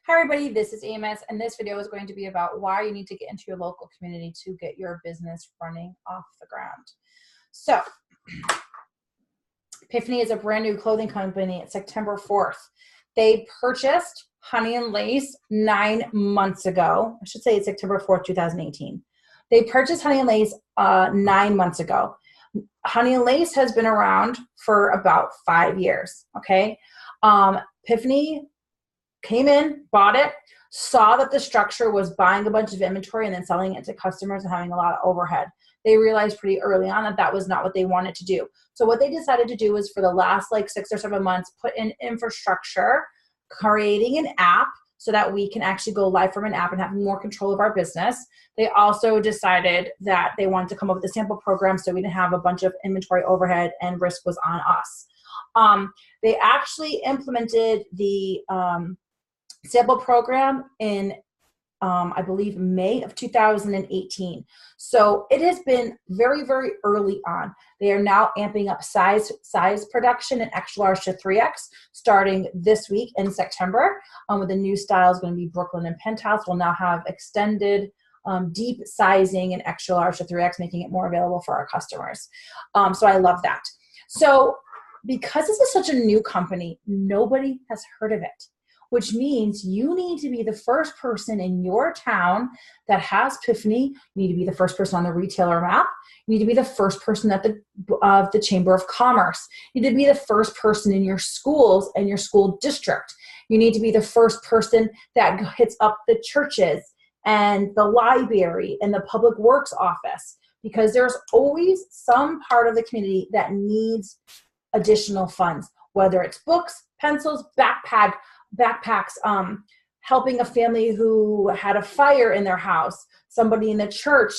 Hi everybody, this is Amos, and this video is going to be about why you need to get into your local community to get your business running off the ground. So, Epiphany is a brand new clothing company. It's September 4th. They purchased Honey and Lace 9 months ago. I should say it's September 4th, 2018. They purchased Honey and Lace 9 months ago. Honey and Lace has been around for about 5 years, okay? Epiphany came in, bought it, saw that the structure was buying a bunch of inventory and then selling it to customers and having a lot of overhead. They realized pretty early on that that was not what they wanted to do. So what they decided to do was for the last 6 or 7 months, put in infrastructure, creating an app so that we can actually go live from an app and have more control of our business. They also decided that they wanted to come up with a sample program so we didn't have a bunch of inventory overhead and risk was on us. They actually implemented the sample program in, I believe, May of 2018. So it has been very, very early on. They are now amping up size production in extra large to 3X starting this week in September. With the new style is going to be Brooklyn and Penthouse. We'll now have extended deep sizing in extra large to 3X, making it more available for our customers. So I love that. So because this is such a new company, nobody has heard of it, which means you need to be the first person in your town that has Epiphany. You need to be the first person on the retailer map. You need to be the first person at the Chamber of Commerce. You need to be the first person in your schools and your school district. You need to be the first person that hits up the churches and the library and the public works office, because there's always some part of the community that needs additional funds, whether it's books, pencils, backpacks, helping a family who had a fire in their house, somebody in the church.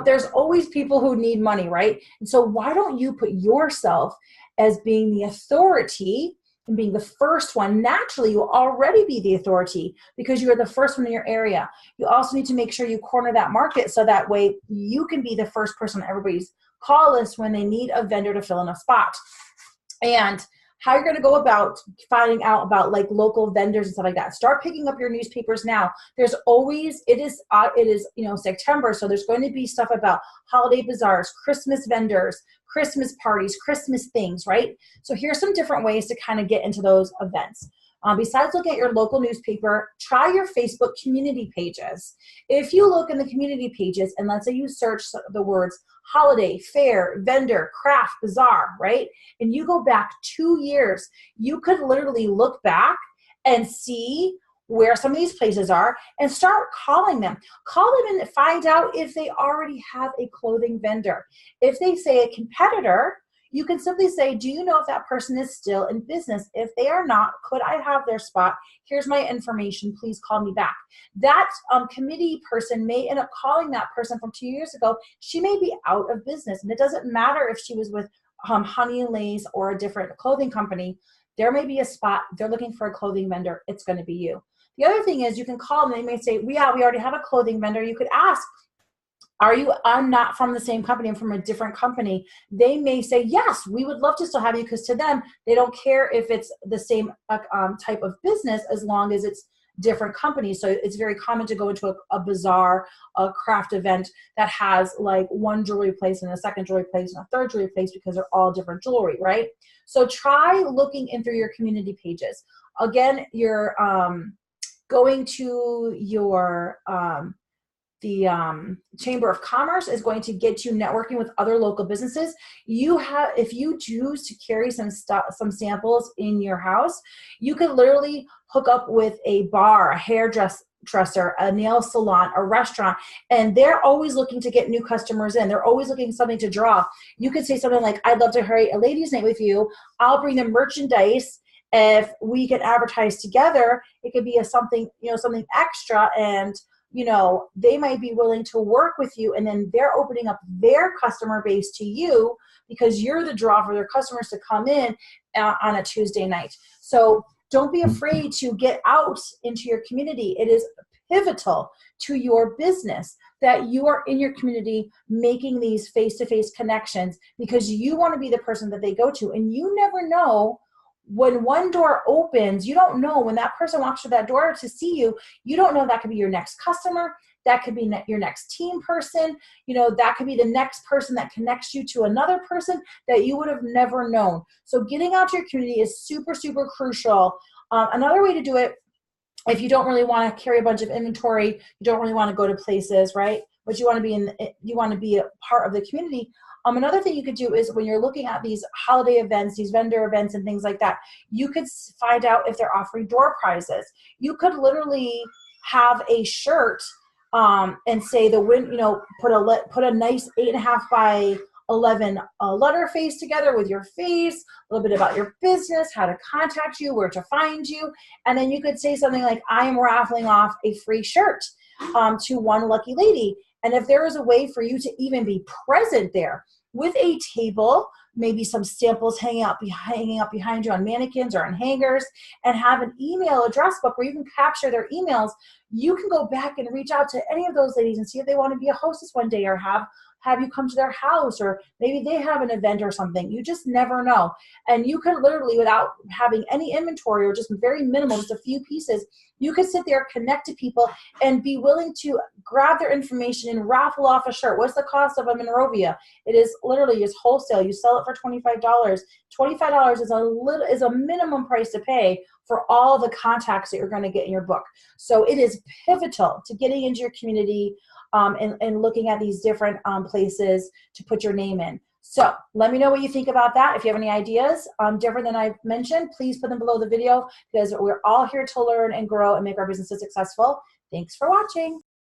There's always people who need money, right? And so why don't you put yourself as being the authority and being the first one? Naturally, you'll already be the authority because you are the first one in your area. You also need to make sure you corner that market so that way you can be the first person on everybody's call list when they need a vendor to fill in a spot. And how you're going to go about finding out about local vendors and stuff like that. Start picking up your newspapers now. There's always, it is September, so there's going to be stuff about holiday bazaars, Christmas vendors, Christmas parties, Christmas things, right? So here's some different ways to kind of get into those events. Besides looking at your local newspaper, try your Facebook community pages. If you look in the community pages and let's say you search the words holiday, fair, vendor, craft, bazaar, right? And you go back 2 years, you could literally look back and see where some of these places are and start calling them. Call them and find out if they already have a clothing vendor. If they say a competitor, you can simply say, do you know if that person is still in business? If they are not, could I have their spot? Here's my information. Please call me back. That committee person may end up calling that person from 2 years ago. She may be out of business. And it doesn't matter if she was with Honey and Lace or a different clothing company. There may be a spot. They're looking for a clothing vendor. It's going to be you. The other thing is you can call them. They may say, yeah, we already have a clothing vendor. You could ask, I'm not from the same company, I'm from a different company. They may say, yes, we would love to still have you, because to them, they don't care if it's the same type of business as long as it's different companies. So it's very common to go into a bazaar, a craft event that has one jewelry place and a second jewelry place and a third jewelry place because they're all different jewelry, right? So try looking in through your community pages. Again, you're going to your the Chamber of Commerce is going to get you networking with other local businesses. If you choose to carry some samples in your house, you can literally hook up with a bar, a hairdresser, a nail salon, a restaurant, and they're always looking to get new customers in. They're always looking for something to draw. You could say something like, I'd love to create a ladies' night with you. I'll bring the merchandise. If we can advertise together, it could be something extra, and they might be willing to work with you, and then they're opening up their customer base to you because you're the draw for their customers to come in on a Tuesday night. So don't be afraid to get out into your community. It is pivotal to your business that you are in your community making these face-to-face connections, because you want to be the person that they go to, and you never know when one door opens, you don't know when that person walks through that door to see you, you don't know that could be your next customer. That could be your next team person. That could be the next person that connects you to another person that you would have never known. So getting out to your community is super, super crucial. Another way to do it, if you don't really want to carry a bunch of inventory, you don't really want to go to places, right? But you want to be a part of the community. Another thing you could do is when you're looking at these holiday events, these vendor events and things like that, you could find out if they're offering door prizes. You could literally have a shirt and say put a nice 8.5 by 11 letter face together with your face, a little bit about your business, how to contact you, where to find you, and then you could say something like, I am raffling off a free shirt to one lucky lady. And if there is a way for you to even be present there with a table, maybe some samples hanging up behind you on mannequins or on hangers, and have an email address book where you can capture their emails, you can go back and reach out to any of those ladies and see if they want to be a hostess one day, or have you come to their house, or maybe they have an event or something. You just never know. And you could literally, without having any inventory or just very minimal, just a few pieces, you could sit there, connect to people, and be willing to grab their information and raffle off a shirt. What's the cost of a Monrovia? It is literally just wholesale. You sell it for $25. $25 is a minimum price to pay for all the contacts that you're going to get in your book. So it is pivotal to getting into your community and looking at these different places to put your name in. So let me know what you think about that. If you have any ideas different than I've mentioned, please put them below the video, because we're all here to learn and grow and make our businesses successful. Thanks for watching.